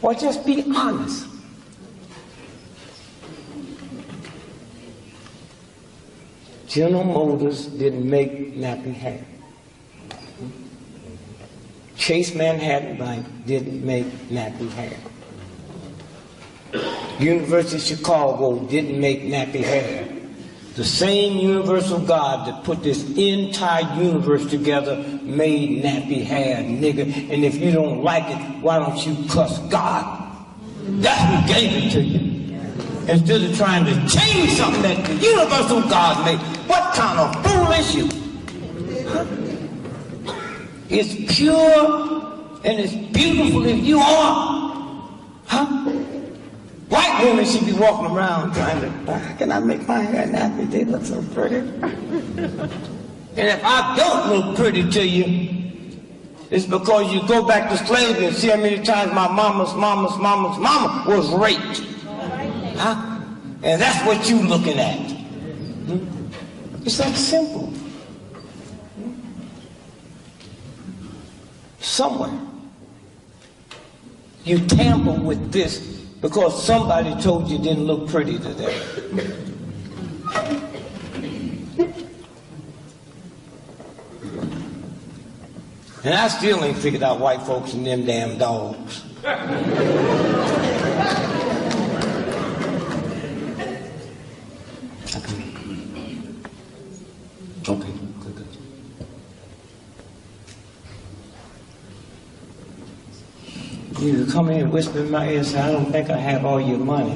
Or just be honest. General Motors didn't make nappy hair. Chase Manhattan Bank didn't make nappy hair. University of Chicago didn't make nappy hair. The same universal God that put this entire universe together made nappy hair, nigga. And if you don't like it, why don't you cuss God? That's who gave it to you. Instead of trying to change something that the universal God made. What kind of fool is you? Huh? It's pure and it's beautiful if you are. Huh? White women should be walking around trying to, how can I make my hair nappy? They look so pretty. And if I don't look pretty to you, it's because you go back to slavery and see how many times my mama's mama was raped. Huh? And that's what you looking at. It's that simple. Somewhere you tamper with this because somebody told you didn't look pretty to them. And I still ain't figured out white folks and them damn dogs. Okay, good. You come in and whisper in my ear and say, I don't think I have all your money.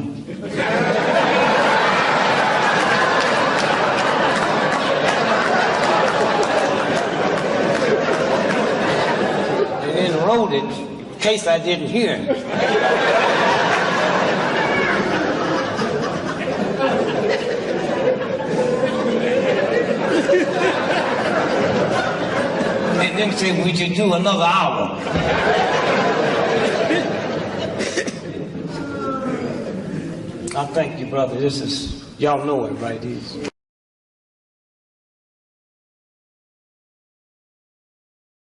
And then wrote it in case I didn't hear it. And then say, would you do another hour? I thank you, brother. This is, y'all know it, right?